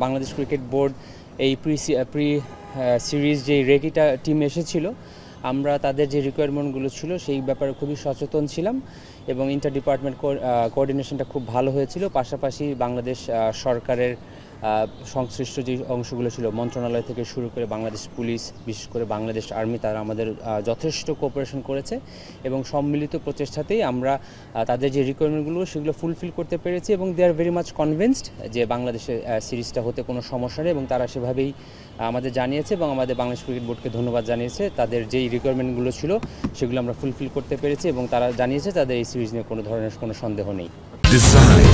Bangladesh cricket board এই pre series যে রেকিটা team এসেছিল, আমরা তাদের যে রিকোয়ারমেন্টগুলো ছিল সেই ব্যাপারে খুবই সচেতন ছিলাম এবং ইন্টার ডিপার্টমেন্ট কোঅর্ডিনেশনটা খুব ভালো হয়েছিল। পাশাপাশি বাংলাদেশ সরকারের সংশ্লিষ্ট যে অংশগুলো ছিল, মন্ত্রণালয় থেকে শুরু করে বাংলাদেশ পুলিশ, বিশেষ করে বাংলাদেশ আর্মি, তারা আমাদের যথেষ্ট কোঅপারেশন করেছে এবং সম্মিলিত প্রচেষ্টাতেই আমরা তাদের যে রিকোয়ারমেন্টগুলো সেগুলো ফুলফিল করতে পেরেছি এবং দে আর ভেরি মাচ কনভিন্সড যে বাংলাদেশের সিরিজটা হতে কোনো সমস্যা নেই এবং তারা সেভাবেই আমাদের জানিয়েছে এবং আমাদের বাংলাদেশ ক্রিকেট বোর্ডকে ধন্যবাদ জানিয়েছে। তাদের যেই রিকোয়ারমেন্টগুলো ছিল সেগুলো আমরা ফুলফিল করতে পেরেছি এবং তারা জানিয়েছে তাদের এই সিরিজ নিয়ে কোনো ধরনের কোনো সন্দেহ নেই। ডিজাইন,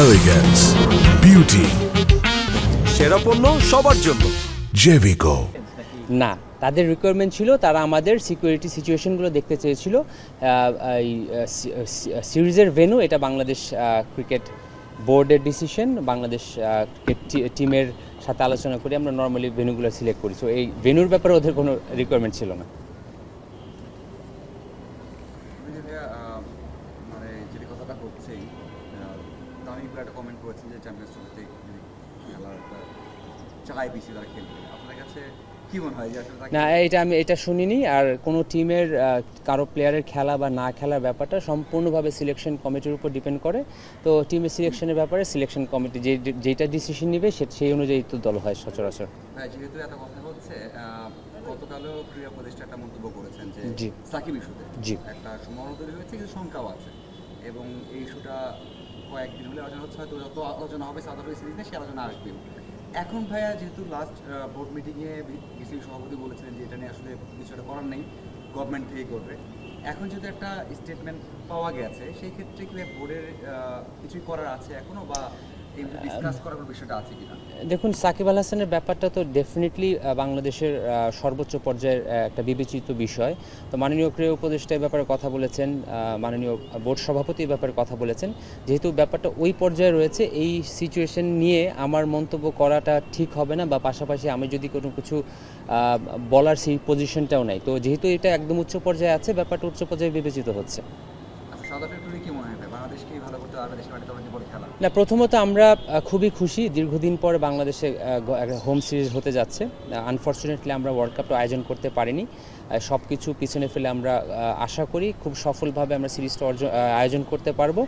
এলিগেন্স, বিউটি, সেরা পণ্য সবার জন্য জেভিকো। না, তাদের রিকোয়ারমেন্ট ছিল তারা আমাদের সিকিউরিটি সিচুয়েশনগুলো দেখতে চেয়েছিল। এই সিরিজের ভেন্যু এটা বাংলাদেশ ক্রিকেট বোর্ডের ডিসিশন। বাংলাদেশ ক্রিকেট টিমের সাথে আলোচনা করে আমরা নর্মালি ভেন্যুগুলো সিলেক্ট করি। সো এই ভেন্যুর ব্যাপারে ওদের কোনো রিকোয়ারমেন্ট ছিল না। মানে যেটি কথাটা হচ্ছেই, তামিম একটা কমেন্ট করেছেন যে চ্যাম্পিয়ন্স ট্রফিতে খেলার একটা চাই বেশি তারা খেলবে। আপনার কাছে কি মনে হয় যে না, আমি এটা শুনিনি। আর কোনো টিমের কারো প্লেয়ারের খেলা বা না খেলার ব্যাপারটা সম্পূর্ণভাবে সিলেকশন কমিটির উপর ডিপেন্ড করে। তো টিমের সিলেকশনের ব্যাপারে সিলেকশন কমিটি যেটা ডিসিশন নেবে সেই অনুযায়ী তো দল হয় সচরাচর। যেহেতু এত কথা হচ্ছে, গতকালও ক্রীড়া উপদেষ্টা একটা মন্তব্য করেছেন যে সাকিব ইস্যুতে একটা সম্ভাবনা তৈরি হয়েছে, কিছু শঙ্কাও আছে এবং এই ইস্যুটা কয়েকদিন হলে আলোচনা হচ্ছে, হয়তো যত আলোচনা হবে সাউথ আফ্রিকা সিরিজ নিয়ে সে আলোচনা আসবে। এখন ভাইয়া, যেহেতু লাস্ট বোর্ড মিটিংয়ে বিসিবি সভাপতি বলেছিলেন যে এটা নিয়ে আসলে কিছু একটা করার নেই, গভর্নমেন্ট থেকেই করবে, এখন যেহেতু একটা স্টেটমেন্ট পাওয়া গেছে, সেই ক্ষেত্রে কি বোর্ডের কিছুই করার আছে এখনও, বা ডিসকাস করার বিষয়টা আছে কিনা? দেখুন, সাকিব আল হাসানের ব্যাপারটা তো ডেফিনেটলি বাংলাদেশের সর্বোচ্চ পর্যায়ের একটা বিবেচিত বিষয়। তো মাননীয় ক্রীড়া উপদেষ্টা এই ব্যাপারে কথা বলেছেন, মাননীয় বোর্ড সভাপতি এই ব্যাপারে কথা বলেছেন। যেহেতু ব্যাপারটা ওই পর্যায়ে রয়েছে, এই সিচুয়েশন নিয়ে আমার মন্তব্য করাটা ঠিক হবে না, বা পাশাপাশি আমি যদি কোনো কিছু বলার সেই পজিশনটাও নাই। তো যেহেতু এটা একদম উচ্চ পর্যায়ে আছে, ব্যাপারটা উচ্চ পর্যায়ে বিবেচিত হচ্ছে। না, প্রথমত আমরা খুবই খুশি, দীর্ঘদিন পর বাংলাদেশে হোম সিরিজ হতে যাচ্ছে। আনফর্চুনেটলি আমরা ওয়ার্ল্ড কাপটা আয়োজন করতে পারিনি। সব কিছু পিছনে ফেলে আমরা আশা করি খুব সফলভাবে আমরা সিরিজটা আয়োজন করতে পারবো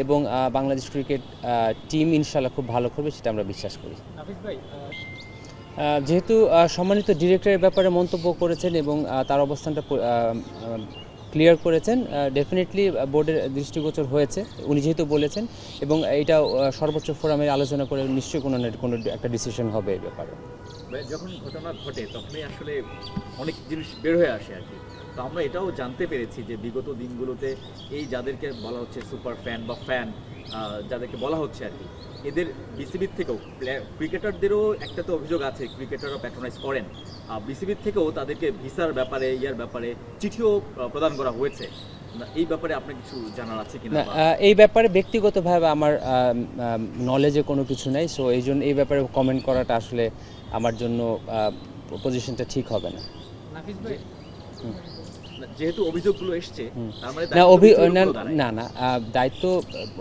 এবং বাংলাদেশ ক্রিকেট টিম ইনশাল্লাহ খুব ভালো করবে, সেটা আমরা বিশ্বাস করি। যেহেতু সম্মানিত ডিরেক্টরের ব্যাপারে মন্তব্য করেছেন এবং তার অবস্থানটা ক্লিয়ার করেছেন, ডেফিনেটলি বোর্ডের দৃষ্টিগোচর হয়েছে, উনি যেহেতু বলেছেন, এবং এটা সর্বোচ্চ ফোরামে আলোচনা করে নিশ্চয়ই কোনো একটা ডিসিশন হবে এই ব্যাপারে। যখন ঘটনা ঘটে তখনই আসলে অনেক জিনিস বের হয়ে আসে আর কি। তো আমরা এটাও জানতে পেরেছি যে বিগত দিনগুলোতে এই যাদেরকে বলা হচ্ছে সুপার ফ্যান বা ফ্যান যাদেরকে বলা হচ্ছে আর কি, এদের বিসিবির থেকেও ক্রিকেটারদেরও একটা তো অভিযোগ আছে, ক্রিকেটাররা প্যাট্রোনাইজ করেন। বিসিবির থেকেও তাদেরকে ভিসার ব্যাপারে ব্যাপারে চিঠিও প্রদান করা হয়েছে। এই ব্যাপারে আপনার কিছু জানার আছে কিনা? এই ব্যাপারে ব্যক্তিগতভাবে আমার নলেজে কোনো কিছু নাই। সো এই ব্যাপারে কমেন্ট করাটা আসলে আমার জন্য পজিশনটা ঠিক হবে না। যেহেতু অভিযোগগুলো এসছে, না, দায়িত্ব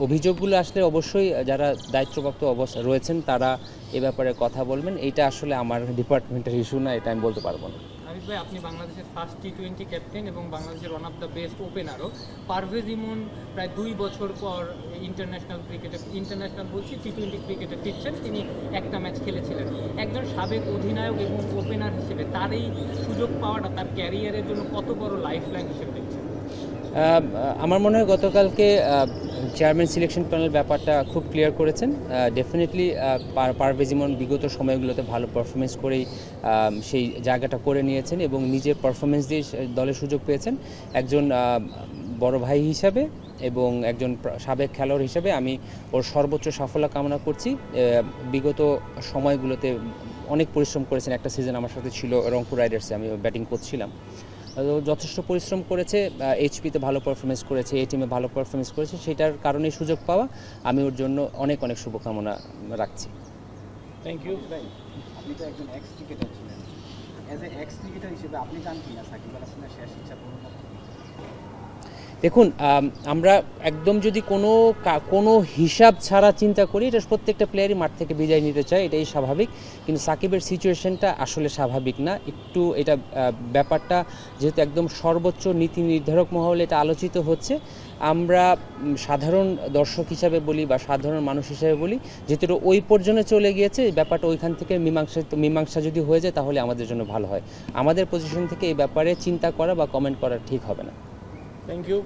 অভিযোগগুলো আসলে অবশ্যই যারা দায়িত্বপ্রাপ্ত অবস্থা রয়েছেন তারা এ ব্যাপারে কথা বলবেন। এইটা আসলে আমার ডিপার্টমেন্টের ইস্যু না, এটা আমি বলতে পারবো না। হাফিজ ভাই, আপনি বাংলাদেশের ফার্স্ট টি-20 ক্যাপ্টেন এবং বাংলাদেশের ওয়ান অফ দ্য বেস্ট ওপেনারও। পারভেজ ইমন প্রায় 2 বছর পর ইন্টারন্যাশনাল বলছি টি-20 ক্রিকেটে ফিরছেন। তিনি একটা ম্যাচ খেলেছিলেন। একজন সাবেক অধিনায়ক এবং ওপেনার হিসেবে তার এই সুযোগ পাওয়াটা তার ক্যারিয়ারের জন্য কত বড় লাইফ লাইন হিসেবে দেখছেন? আমার মনে হয় গতকালকে চেয়ারম্যান সিলেকশন প্যানেল ব্যাপারটা খুব ক্লিয়ার করেছেন। ডেফিনেটলি পারভেজ ইমন বিগত সময়গুলোতে ভালো পারফরমেন্স করেই সেই জায়গাটা করে নিয়েছেন এবং নিজের পারফরমেন্স দিয়ে দলের সুযোগ পেয়েছেন। একজন বড় ভাই হিসাবে এবং একজন সাবেক খেলোয়াড় হিসেবে আমি ওর সর্বোচ্চ সাফল্য কামনা করছি। বিগত সময়গুলোতে অনেক পরিশ্রম করেছেন। একটা সিজন আমার সাথে ছিল রংপুর রাইডার্সে, আমি ব্যাটিং করছিলাম। যথেষ্ট পরিশ্রম করেছে, এইচপিতে ভালো পারফরমেন্স করেছে, এই টিমে ভালো পারফরমেন্স করেছে, সেটার কারণেই সুযোগ পাওয়া। আমি ওর জন্য অনেক শুভকামনা রাখছি। থ্যাংক ইউ ভাই। আপনি তো একজন এক্স ক্রিকেটার ছিলেন, অ্যাজ এ এক্স ক্রিকেটার হিসেবে আপনি জান কি না সাকিব আল হাসানের শেষ ইচ্ছা পূরণ? দেখুন আমরা একদম যদি কোনো হিসাব ছাড়া চিন্তা করি, এটা প্রত্যেকটা প্লেয়ারই মাঠ থেকে বিদায় নিতে চায়, এটাই স্বাভাবিক। কিন্তু সাকিবের সিচুয়েশনটা আসলে স্বাভাবিক না, একটু এটা ব্যাপারটা যেহেতু একদম সর্বোচ্চ নীতি নির্ধারক মহলে এটা আলোচিত হচ্ছে, আমরা সাধারণ দর্শক হিসাবে বলি বা সাধারণ মানুষ হিসাবে বলি, যেহেতু ওই পর্যন্ত চলে গিয়েছে, ব্যাপারটা ওইখান থেকে মীমাংসা যদি হয়ে যায় তাহলে আমাদের জন্য ভালো হয়। আমাদের পজিশন থেকে এই ব্যাপারে চিন্তা করা বা কমেন্ট করা ঠিক হবে না। Thank you.